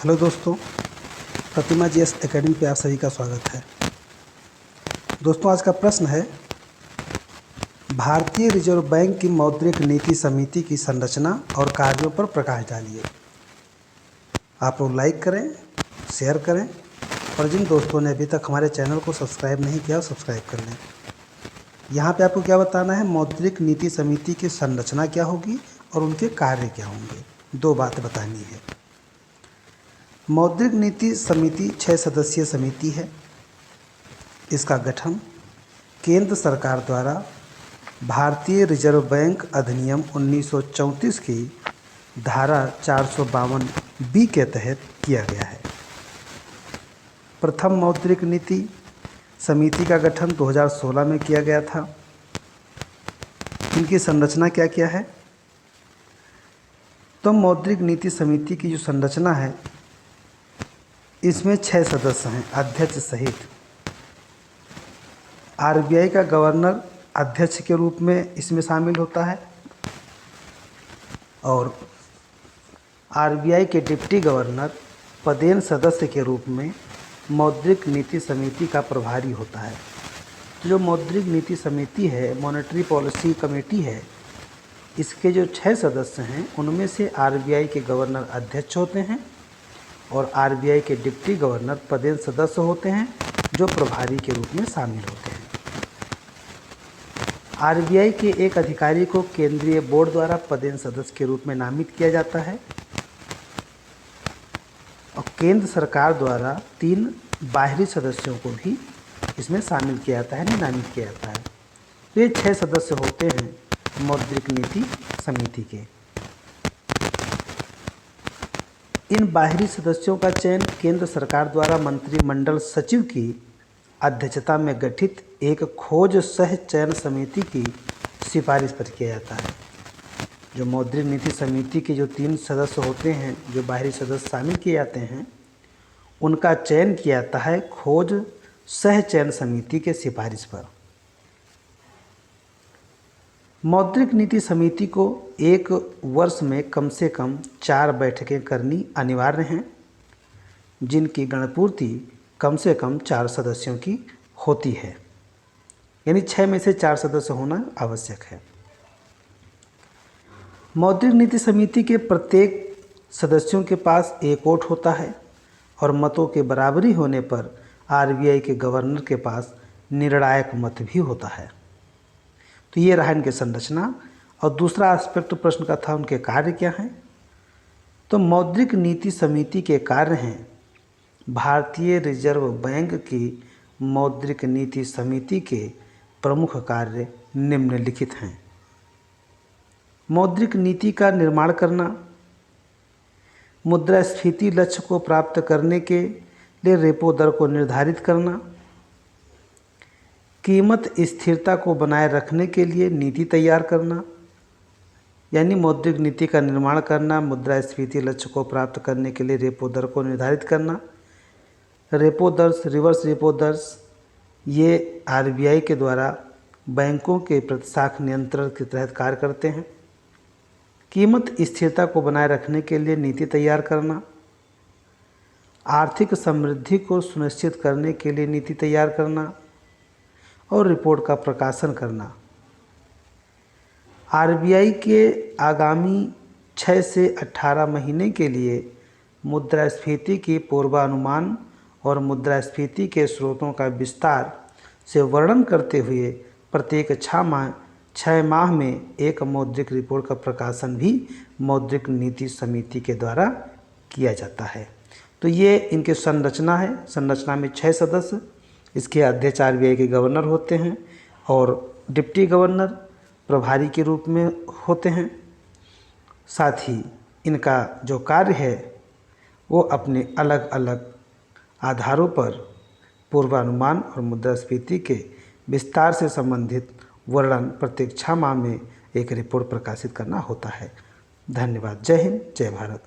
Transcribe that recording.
Hello दोस्तों, प्रतिमा GS academy पे आप सभी का स्वागत है। दोस्तों, आज का प्रश्न है भारतीय रिजर्व बैंक की मौद्रिक नीति समिति की संरचना और कार्यों पर प्रकाश डालिए। आप लोग लाइक करें, शेयर करें और जिन दोस्तों ने अभी तक हमारे चैनल को सब्सक्राइब नहीं किया सब्सक्राइब कर लें। यहाँ पे आपको क्या बताना है, मौद्रिक नीति समिति की संरचना क्या होगी और उनके कार्य क्या होंगे। दो बातें बतानी है। मौद्रिक नीति समिति 6 सदस्यीय समिति है। इसका गठन केंद्र सरकार द्वारा भारतीय रिजर्व बैंक अधिनियम 1934 की धारा 452 बी के तहत किया गया है। प्रथम मौद्रिक नीति समिति का गठन 2016 में किया गया था। इनकी संरचना क्या क्या है, तो मौद्रिक नीति समिति की जो संरचना है इसमें 6 सदस्य हैं अध्यक्ष सहित। आरबीआई का गवर्नर अध्यक्ष के रूप में इसमें शामिल होता है और आरबीआई के डिप्टी गवर्नर पदेन सदस्य के रूप में मौद्रिक नीति समिति का प्रभारी होता है। तो जो मौद्रिक नीति समिति है, मॉनेटरी पॉलिसी कमेटी है, इसके जो 6 सदस्य हैं उनमें से आरबीआई के गवर्नर अध्यक्ष होते हैं और आरबीआई के डिप्टी गवर्नर पदेन सदस्य होते हैं जो प्रभारी के रूप में शामिल होते हैं। आरबीआई के एक अधिकारी को केंद्रीय बोर्ड द्वारा पदेन सदस्य के रूप में नामित किया जाता है और केंद्र सरकार द्वारा 3 बाहरी सदस्यों को भी इसमें शामिल किया जाता है, नामित किया जाता है। तो ये 6 सदस्य होते हैं मौद्रिक नीति समिति के। इन बाहरी सदस्यों का चयन केंद्र सरकार द्वारा मंत्रिमंडल सचिव की अध्यक्षता में गठित एक खोज सह चयन समिति की सिफारिश पर किया जाता है। जो मौद्रिक नीति समिति के जो 3 सदस्य होते हैं, जो बाहरी सदस्य शामिल किए जाते हैं, उनका चयन किया जाता है खोज सह चयन समिति के सिफारिश पर। मौद्रिक नीति समिति को एक वर्ष में कम से कम 4 बैठकें करनी अनिवार्य हैं, जिनकी गणपूर्ति कम से कम 4 सदस्यों की होती है, यानी 6 में से 4 सदस्य होना आवश्यक है। मौद्रिक नीति समिति के प्रत्येक सदस्यों के पास एक वोट होता है और मतों के बराबरी होने पर आरबीआई के गवर्नर के पास निर्णायक मत भी होता है। तो ये रहा इनकी संरचना। और दूसरा एस्पेक्ट प्रश्न का था, उनके कार्य क्या हैं। तो मौद्रिक नीति समिति के कार्य हैं, भारतीय रिजर्व बैंक की मौद्रिक नीति समिति के प्रमुख कार्य निम्नलिखित हैं। मौद्रिक नीति का निर्माण करना, मुद्रास्फीति लक्ष्य को प्राप्त करने के लिए रेपो दर को निर्धारित करना, कीमत स्थिरता को बनाए रखने के लिए नीति तैयार करना, यानी मौद्रिक नीति का निर्माण करना, मुद्रास्फीति लक्ष्य को प्राप्त करने के लिए रेपो दर को निर्धारित करना। रेपो दर्स, रिवर्स रेपो दर्स, ये आरबीआई के द्वारा बैंकों के प्रतिशाख नियंत्रण के तहत कार्य करते हैं। कीमत स्थिरता को बनाए रखने के लिए नीति तैयार करना, आर्थिक समृद्धि को सुनिश्चित करने के लिए नीति तैयार करना और रिपोर्ट का प्रकाशन करना। आरबीआई के आगामी 6 से 18 महीने के लिए मुद्रास्फीति की पूर्वानुमान और मुद्रास्फीति के स्रोतों का विस्तार से वर्णन करते हुए प्रत्येक 6 माह में एक मौद्रिक रिपोर्ट का प्रकाशन भी मौद्रिक नीति समिति के द्वारा किया जाता है। तो ये इनकी संरचना है। संरचना में 6 सदस्य, इसके अध्यक्ष आरबीआई के गवर्नर होते हैं और डिप्टी गवर्नर प्रभारी के रूप में होते हैं। साथ ही इनका जो कार्य है वो अपने अलग अलग आधारों पर पूर्वानुमान और मुद्रास्फीति के विस्तार से संबंधित वर्णन प्रत्येक 6 माह में एक रिपोर्ट प्रकाशित करना होता है। धन्यवाद। जय हिंद, जय भारत।